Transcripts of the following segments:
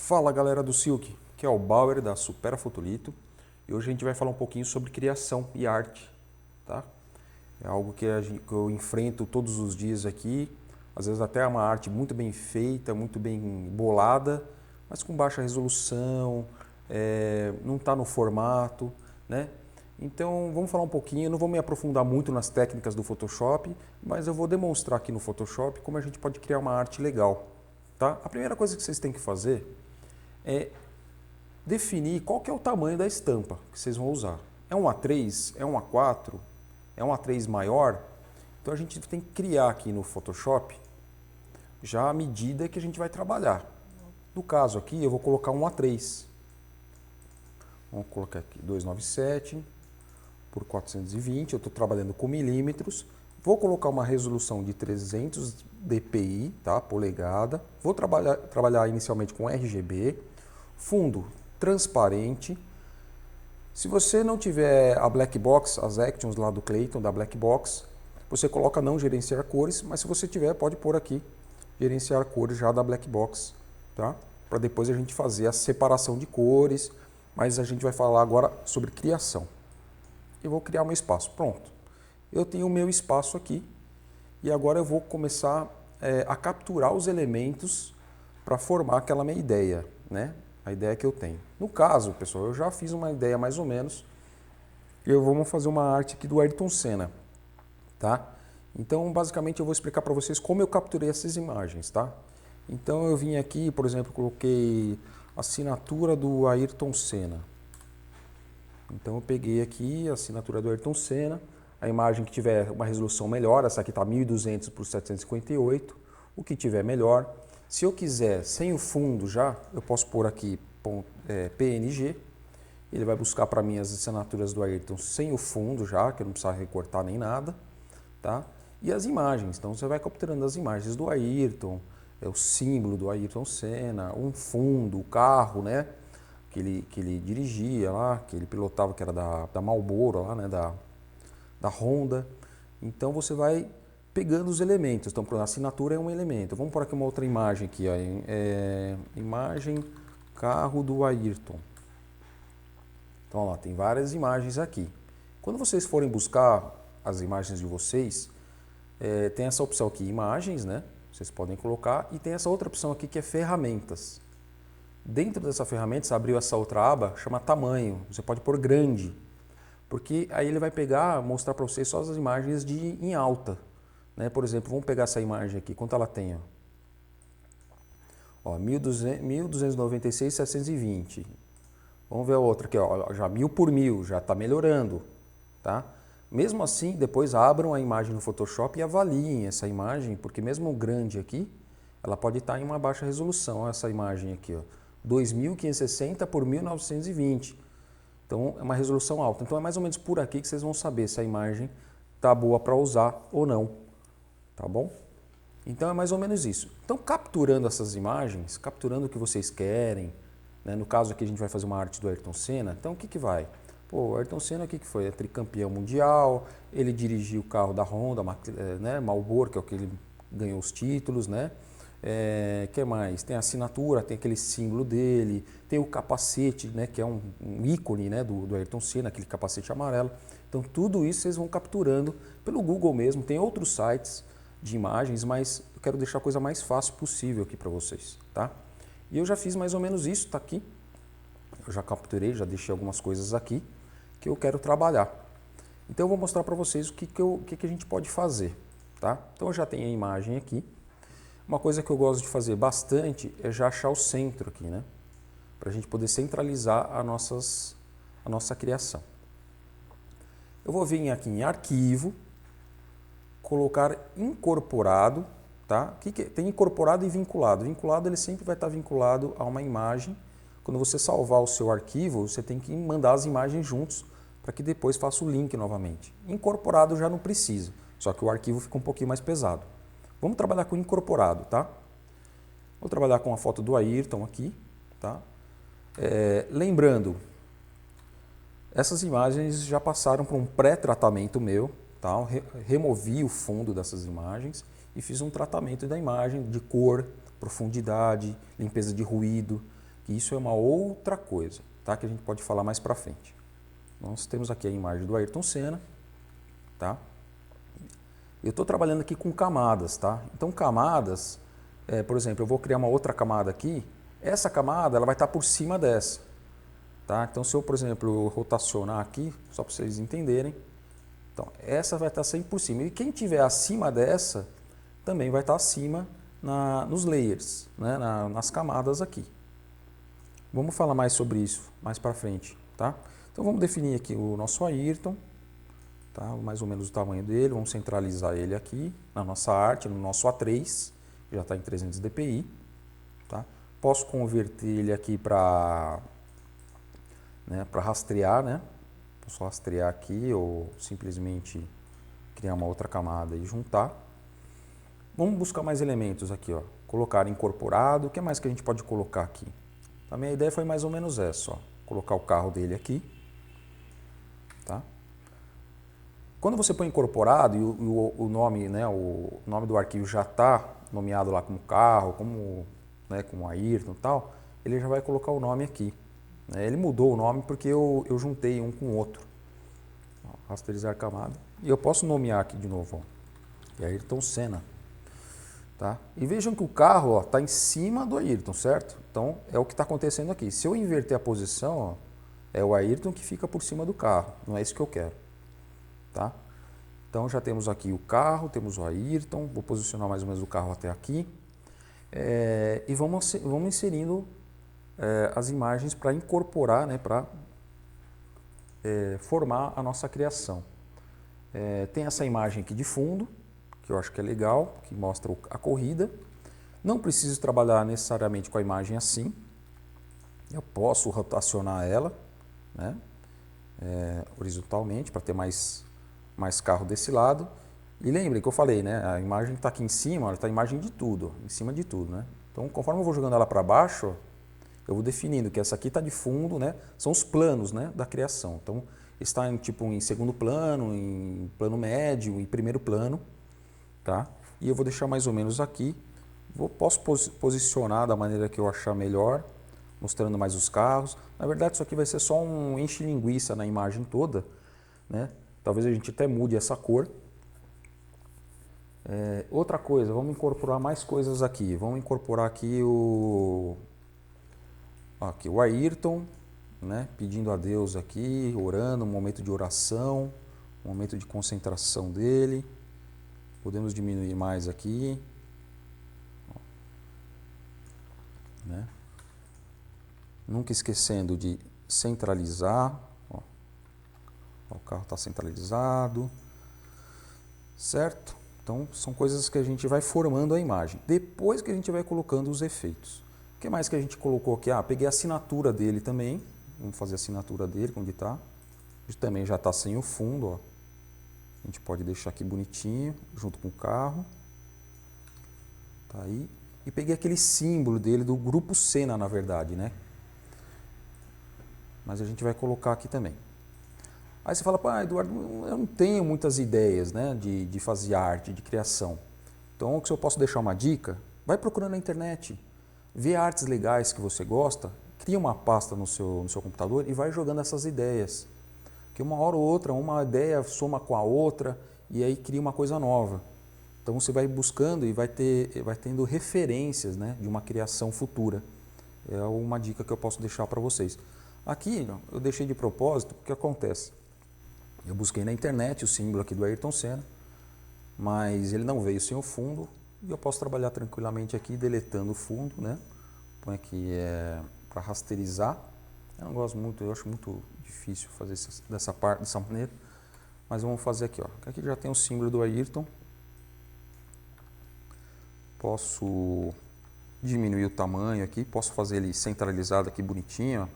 Fala galera do Silk, que é o Bauer da Supera Fotolito e hoje a gente vai falar um pouquinho sobre criação e arte, tá? É algo que eu enfrento todos os dias aqui, às vezes até é uma arte muito bem feita, muito bem bolada, mas com baixa resolução, não está no formato, né? Então vamos falar um pouquinho, eu não vou me aprofundar muito nas técnicas do Photoshop, mas eu vou demonstrar aqui no Photoshop como a gente pode criar uma arte legal, tá? A primeira coisa que vocês têm que fazer é definir qual que é o tamanho da estampa que vocês vão usar. É um A3? É um A4? É um A3 maior? Então a gente tem que criar aqui no Photoshop já a medida que a gente vai trabalhar. No caso aqui eu vou colocar um A3. Vamos colocar aqui 297 por 420, eu estou trabalhando com milímetros. Vou colocar uma resolução de 300 dpi, tá? Polegada. Vou trabalhar inicialmente com RGB. Fundo transparente. Se você não tiver a Black Box, as actions lá do Clayton, da Black Box, você coloca não gerenciar cores, mas se você tiver, pode pôr aqui gerenciar cores já da Black Box, tá? Para depois a gente fazer a separação de cores, mas a gente vai falar agora sobre criação. Eu vou criar um espaço, pronto. Eu tenho o meu espaço aqui e agora eu vou começar a capturar os elementos para formar aquela minha ideia, né? A ideia que eu tenho. No caso, pessoal, eu já fiz uma ideia mais ou menos. Vamos fazer uma arte aqui do Ayrton Senna, tá? Então, basicamente, eu vou explicar para vocês como eu capturei essas imagens, tá? Então, eu vim aqui, por exemplo, coloquei assinatura do Ayrton Senna. Então, eu peguei aqui a assinatura do Ayrton Senna. A imagem que tiver uma resolução melhor, essa aqui está 1200 por 758, o que tiver melhor. Se eu quiser sem o fundo já, eu posso pôr aqui PNG, ele vai buscar para mim as assinaturas do Ayrton sem o fundo já, que eu não precisa recortar nem nada, tá? E as imagens, então você vai capturando as imagens do Ayrton, o símbolo do Ayrton Senna, um fundo, o carro, né? Que ele dirigia lá, que ele pilotava, que era da Marlboro lá, né? Da Honda. Então você vai pegando os elementos. Então, a assinatura é um elemento. Vamos por aqui uma outra imagem aqui, ó. Imagem carro do Ayrton. Então, ó lá, tem várias imagens aqui. Quando vocês forem buscar as imagens de vocês, tem essa opção aqui, imagens, né? Vocês podem colocar e tem essa outra opção aqui que é ferramentas. Dentro dessa ferramenta, você abriu essa outra aba, chama tamanho. Você pode pôr grande, porque aí ele vai pegar, mostrar para vocês só as imagens em alta. Né? Por exemplo, vamos pegar essa imagem aqui, quanto ela tem? Ó, 1296,720. Vamos ver a outra aqui, ó, já 1000 por 1000, já está melhorando. Tá? Mesmo assim, depois abram a imagem no Photoshop e avaliem essa imagem, porque mesmo grande aqui, ela pode estar em uma baixa resolução. Olha essa imagem aqui, ó, 2560 por 1920. Então é uma resolução alta. Então é mais ou menos por aqui que vocês vão saber se a imagem está boa para usar ou não. Tá bom? Então é mais ou menos isso. Então capturando essas imagens, capturando o que vocês querem, né? No caso aqui a gente vai fazer uma arte do Ayrton Senna, então o que vai? Pô, o Ayrton Senna o que foi? É tricampeão mundial, ele dirigiu o carro da Honda, né? Marlboro, que é o que ele ganhou os títulos, né? Que mais? Tem a assinatura, tem aquele símbolo dele, tem o capacete, né? Que é um ícone, né? do Ayrton Senna, aquele capacete amarelo. Então tudo isso vocês vão capturando pelo Google mesmo, tem outros sites de imagens, mas eu quero deixar a coisa mais fácil possível aqui para vocês, tá? E eu já fiz mais ou menos isso, tá aqui. Eu já capturei, já deixei algumas coisas aqui que eu quero trabalhar. Então eu vou mostrar para vocês o que a gente pode fazer, tá? Então eu já tenho a imagem aqui. Uma coisa que eu gosto de fazer bastante é já achar o centro aqui, né? Para a gente poder centralizar a nossa criação. Eu vou vir aqui em arquivo, colocar incorporado, tá? Tem incorporado e vinculado. Vinculado ele sempre vai estar vinculado a uma imagem. Quando você salvar o seu arquivo, você tem que mandar as imagens juntos para que depois faça o link novamente. Incorporado já não precisa, só que o arquivo fica um pouquinho mais pesado. Vamos trabalhar com incorporado, tá? Vou trabalhar com a foto do Ayrton aqui, tá? Lembrando, essas imagens já passaram por um pré-tratamento meu. Removi o fundo dessas imagens e fiz um tratamento da imagem de cor, profundidade, limpeza de ruído. que isso é uma outra coisa, tá? Que a gente pode falar mais para frente. Nós temos aqui a imagem do Ayrton Senna, tá? Eu estou trabalhando aqui com camadas, tá? Então camadas, por exemplo, eu vou criar uma outra camada aqui, essa camada ela vai estar por cima dessa, tá? Então se eu, por exemplo, rotacionar aqui, só para vocês entenderem, então essa vai estar sempre por cima, e quem tiver acima dessa, também vai estar acima nos layers, né? Nas camadas aqui. Vamos falar mais sobre isso mais para frente, tá? Então vamos definir aqui o nosso Ayrton, tá? Mais ou menos o tamanho dele, vamos centralizar ele aqui na nossa arte, no nosso A3, já está em 300 dpi, tá? Posso converter ele aqui para rastrear, né? Posso rastrear aqui ou simplesmente criar uma outra camada e juntar. Vamos buscar mais elementos aqui, ó. Colocar incorporado, o que mais que a gente pode colocar aqui? A minha ideia foi mais ou menos essa, ó. Colocar o carro dele aqui, tá? Quando você põe incorporado e o nome, né, o nome do arquivo já está nomeado lá como carro, como Ayrton e tal, ele já vai colocar o nome aqui. Ele mudou o nome porque eu juntei um com o outro. Ó, rasterizar camada. E eu posso nomear aqui de novo, ó. Ayrton Senna. Tá? E vejam que o carro está em cima do Ayrton, certo? Então é o que está acontecendo aqui. Se eu inverter a posição, ó, é o Ayrton que fica por cima do carro. Não é isso que eu quero. Tá? Então já temos aqui o carro, temos o Ayrton. Vou posicionar mais ou menos o carro até aqui. E vamos inserindo as imagens para incorporar, né, para formar a nossa criação. Tem essa imagem aqui de fundo, que eu acho que é legal, que mostra a corrida. Não preciso trabalhar necessariamente com a imagem assim. Eu posso rotacionar ela, né, horizontalmente para ter mais carro desse lado. E lembrem que eu falei, né, a imagem está aqui em cima, ela está a imagem de tudo, em cima de tudo, né? Então, conforme eu vou jogando ela para baixo, eu vou definindo que essa aqui está de fundo, né? São os planos, né, da criação. Então, está em segundo plano, em plano médio, em primeiro plano. Tá? E eu vou deixar mais ou menos aqui. Posso posicionar da maneira que eu achar melhor, mostrando mais os carros. Na verdade, isso aqui vai ser só um enche-linguiça na imagem toda, né? Talvez a gente até mude essa cor. Outra coisa, vamos incorporar mais coisas aqui. Vamos incorporar aqui o Ayrton, né? Pedindo a Deus aqui, orando, um momento de oração, um momento de concentração dele. Podemos diminuir mais aqui, né? Nunca esquecendo de centralizar. Ó, o carro está centralizado, certo? Então são coisas que a gente vai formando a imagem. Depois que a gente vai colocando os efeitos. O que mais que a gente colocou aqui? Peguei a assinatura dele também. Vamos fazer a assinatura dele, onde está. Também já está sem o fundo, ó. A gente pode deixar aqui bonitinho, junto com o carro. Tá aí. E peguei aquele símbolo dele, do grupo Senna, na verdade, né? Mas a gente vai colocar aqui também. Aí você fala, Eduardo, eu não tenho muitas ideias, né, de fazer arte, de criação. Então, se eu posso deixar uma dica, vai procurando na internet. Vê artes legais que você gosta, cria uma pasta no seu computador e vai jogando essas ideias. Que uma hora ou outra, uma ideia soma com a outra e aí cria uma coisa nova. Então você vai buscando e vai tendo referências, né, de uma criação futura. É uma dica que eu posso deixar para vocês. Aqui eu deixei de propósito porque acontece. Eu busquei na internet o símbolo aqui do Ayrton Senna, mas ele não veio sem o fundo e eu posso trabalhar tranquilamente aqui deletando o fundo, né? Põe aqui para rasterizar. Eu não gosto muito, eu acho muito difícil fazer dessa maneira, mas vamos fazer aqui, ó. Aqui já tem o símbolo do Ayrton. Posso diminuir o tamanho aqui, posso fazer ele centralizado aqui bonitinho, ó.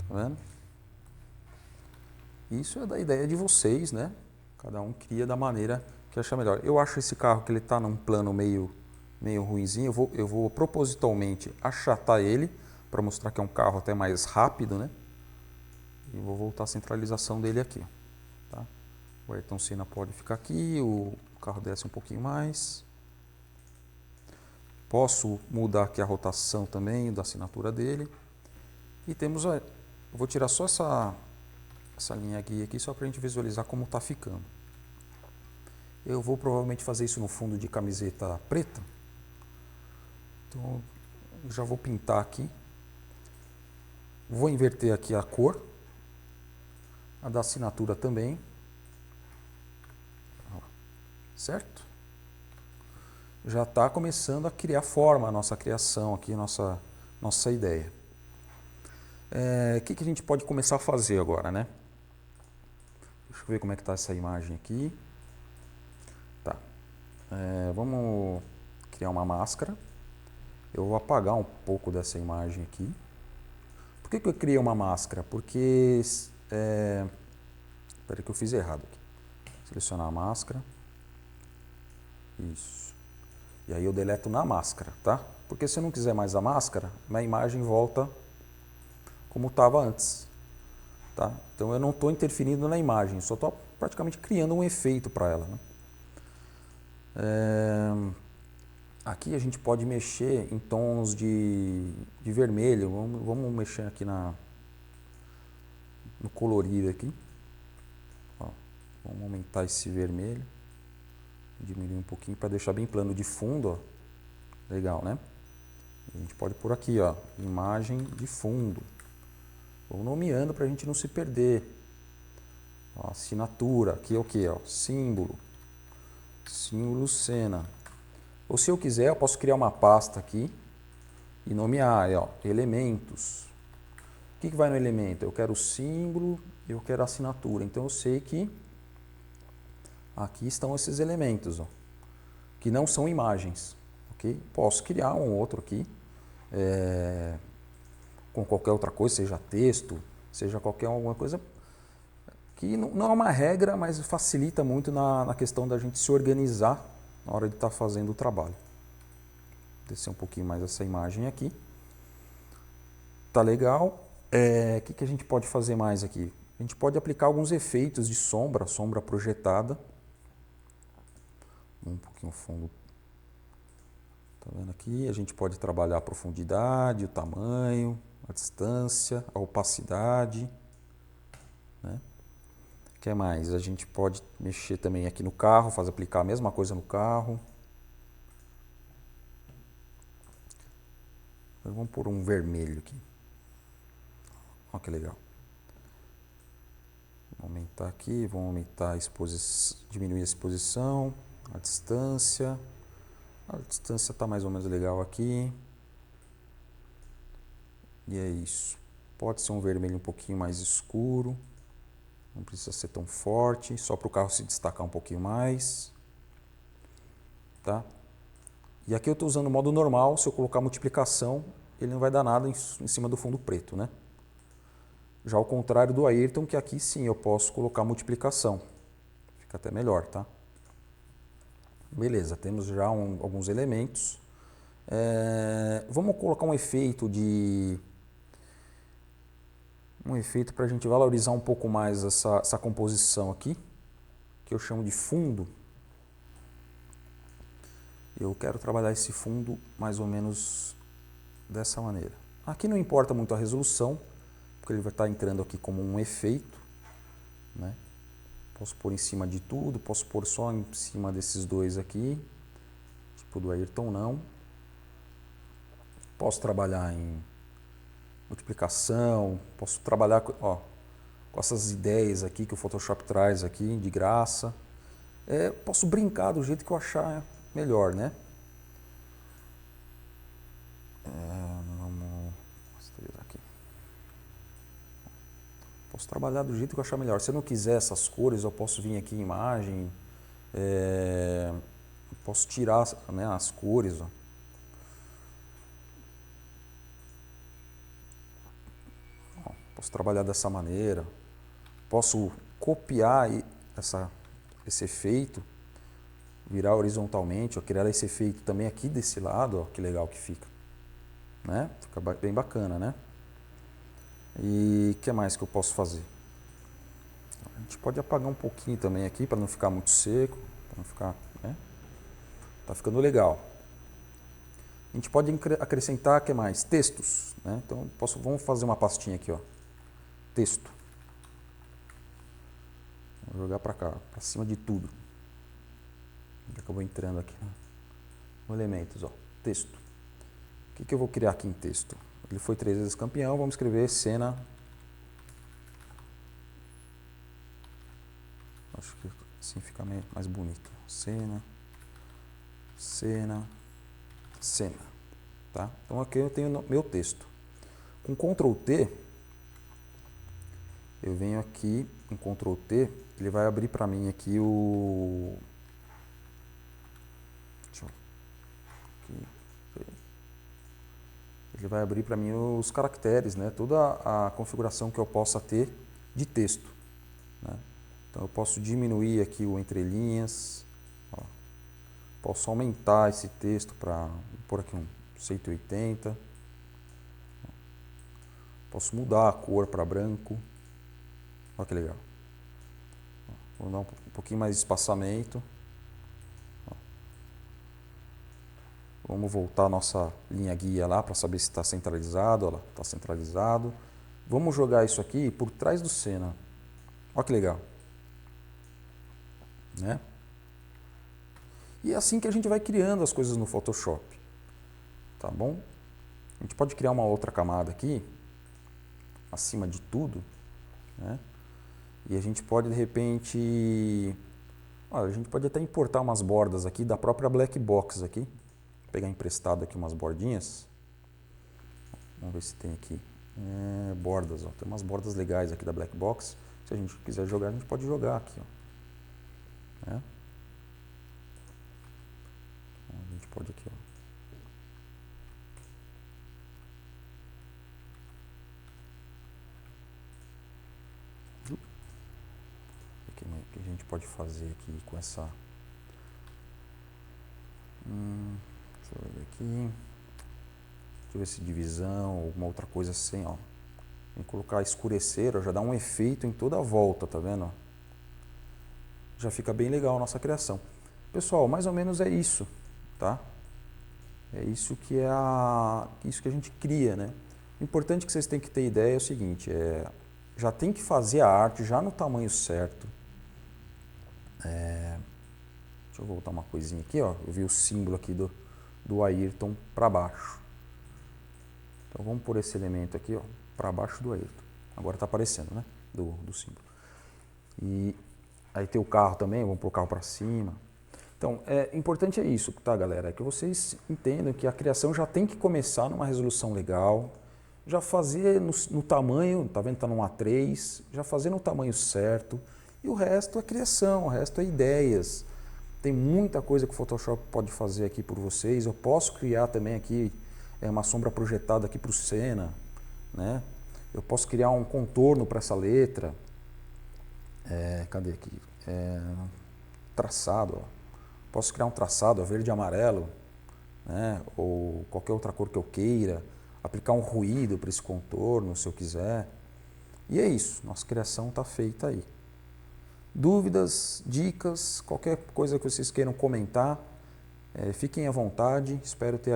Tá vendo? Isso é da ideia de vocês, né? Cada um cria da maneira que achar melhor. Eu acho esse carro que ele está num plano meio ruinzinho, eu vou propositalmente achatar ele para mostrar que é um carro até mais rápido, né? E vou voltar a centralização dele aqui, tá? O Ayrton Senna pode ficar aqui, o carro desce um pouquinho mais. Posso mudar aqui a rotação também da assinatura dele. E temos eu vou tirar só essa linha guia aqui só para a gente visualizar como está ficando. Eu vou provavelmente fazer isso no fundo de camiseta preta. Então eu já vou pintar aqui. Vou inverter aqui a cor. A da assinatura também. Certo? Já está começando a criar forma a nossa criação aqui, nossa ideia. O que a gente pode começar a fazer agora, né? Deixa eu ver como é que está essa imagem aqui. Tá. Vamos criar uma máscara. Eu vou apagar um pouco dessa imagem aqui. Por que eu criei uma máscara? Porque... Espera que eu fiz errado aqui. Selecionar a máscara. Isso. E aí eu deleto na máscara, tá? Porque se eu não quiser mais a máscara, minha imagem volta como estava antes. Tá? Então eu não estou interferindo na imagem, só estou praticamente criando um efeito para ela. Né? Aqui a gente pode mexer em tons de vermelho. Vamos mexer aqui no colorido aqui. Ó, vamos aumentar esse vermelho. Diminuir um pouquinho para deixar bem plano de fundo. Ó. Legal, né? A gente pode pôr aqui, ó, imagem de fundo. Vou nomeando para a gente não se perder. Ó, assinatura, aqui é o que? Símbolo. Símbolo cena. Ou se eu quiser, eu posso criar uma pasta aqui e nomear, ó, elementos. O que vai no elemento? Eu quero o símbolo, eu quero a assinatura. Então eu sei que aqui estão esses elementos, ó, que não são imagens. Okay? Posso criar um outro aqui. Com qualquer outra coisa, seja texto, seja alguma coisa que não é uma regra, mas facilita muito na questão da gente se organizar na hora de estar fazendo o trabalho. Vou descer um pouquinho mais essa imagem aqui. Tá legal. O que a gente pode fazer mais aqui? A gente pode aplicar alguns efeitos de sombra projetada. Um pouquinho fundo. Tá vendo aqui? A gente pode trabalhar a profundidade, o tamanho, a distância, a opacidade. Né? O que mais? A gente pode mexer também aqui no carro, aplicar a mesma coisa no carro. Vamos pôr um vermelho aqui. Olha que legal. Vou aumentar aqui, vamos aumentar a exposição, diminuir a exposição, a distância. A distância está mais ou menos legal aqui. E é isso. Pode ser um vermelho um pouquinho mais escuro. Não precisa ser tão forte, só para o carro se destacar um pouquinho mais. Tá? E aqui eu estou usando o modo normal, se eu colocar multiplicação, ele não vai dar nada em cima do fundo preto, né? Já ao contrário do Ayrton, que aqui sim eu posso colocar multiplicação. Fica até melhor, tá? Beleza, temos já alguns elementos. Vamos colocar um efeito para a gente valorizar um pouco mais essa composição aqui, que eu chamo de fundo. Eu quero trabalhar esse fundo mais ou menos dessa maneira. Aqui não importa muito a resolução, porque ele vai estar entrando aqui como um efeito. Né? Posso pôr em cima de tudo, posso pôr só em cima desses dois aqui, tipo do Ayrton não. Posso trabalhar em multiplicação, posso trabalhar com essas ideias aqui que o Photoshop traz aqui, de graça. Posso brincar do jeito que eu achar melhor, né? Vamos mostrar aqui. Posso trabalhar do jeito que eu achar melhor. Se eu não quiser essas cores, eu posso vir aqui em imagem, posso tirar, né, as cores. Ó. Posso trabalhar dessa maneira. Posso copiar esse efeito, virar horizontalmente, ó, criar esse efeito também aqui desse lado, ó, que legal que fica. Né? Fica bem bacana, né? E o que mais que eu posso fazer? A gente pode apagar um pouquinho também aqui para não ficar muito seco, para não ficar, né? Tá ficando legal. A gente pode acrescentar, o que mais? Textos, né? Então, vamos fazer uma pastinha aqui, ó. Texto. Vou jogar para cá, para cima de tudo. Acabou entrando aqui no elementos, ó. Texto. O que eu vou criar aqui em texto? Ele foi 3 vezes campeão, vamos escrever cena. Acho que assim fica mais bonito. Cena, cena, cena. Tá? Então aqui eu tenho meu texto. Com Ctrl T, eu venho aqui em Ctrl T, ele vai abrir para mim aqui o... Deixa eu... Aqui. Ele vai abrir para mim os caracteres, né? Toda a configuração que eu possa ter de texto, né? Então eu posso diminuir aqui o entrelinhas, ó. Posso aumentar esse texto para pôr aqui um 180, posso mudar a cor para branco, olha que legal. Vou dar um pouquinho mais de espaçamento. Vamos voltar a nossa linha guia lá para saber se está centralizado. Olha lá, está centralizado. Vamos jogar isso aqui por trás do cena. Olha que legal. Né? E é assim que a gente vai criando as coisas no Photoshop. Tá bom? A gente pode criar uma outra camada aqui, acima de tudo, né? E a gente pode, de repente... Olha, a gente pode até importar umas bordas aqui da própria Black Box aqui. Vou pegar emprestado aqui umas bordinhas. Vamos ver se tem aqui. Bordas, ó. Tem umas bordas legais aqui da Black Box. Se a gente quiser jogar, a gente pode jogar aqui, ó. Né? Então, a gente pode aqui, ó. O que a gente pode fazer aqui com essa... deixa eu ver aqui. Deixa eu ver se divisão ou alguma outra coisa assim, ó. Vou colocar escurecer, ó, já dá um efeito em toda a volta, tá vendo? Já fica bem legal a nossa criação. Pessoal, mais ou menos é isso, tá? É isso que isso que a gente cria, né? O importante que vocês têm que ter ideia é o seguinte, já tem que fazer a arte já no tamanho certo. Deixa eu voltar uma coisinha aqui, ó. Eu vi o símbolo aqui do Ayrton para baixo. Então vamos pôr esse elemento aqui, ó, para baixo do Ayrton. Agora está aparecendo, né? Do símbolo. E aí tem o carro também, vamos pôr o carro para cima. Então, importante é isso, tá, galera? É que vocês entendam que a criação já tem que começar numa resolução legal, já fazer no tamanho, tá vendo? Tá num A3, já fazer no tamanho certo. E o resto é criação, o resto é ideias. Tem muita coisa que o Photoshop pode fazer aqui por vocês. Eu posso criar também aqui uma sombra projetada aqui para o Senna, né? Eu posso criar um contorno para essa letra. Cadê aqui? Traçado, ó. Posso criar um traçado, verde e amarelo, né? Ou qualquer outra cor que eu queira. Aplicar um ruído para esse contorno, se eu quiser. E é isso, nossa criação está feita aí. Dúvidas, dicas, qualquer coisa que vocês queiram comentar, fiquem à vontade. Espero ter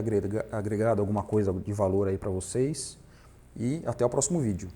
agregado alguma coisa de valor aí para vocês. E até o próximo vídeo.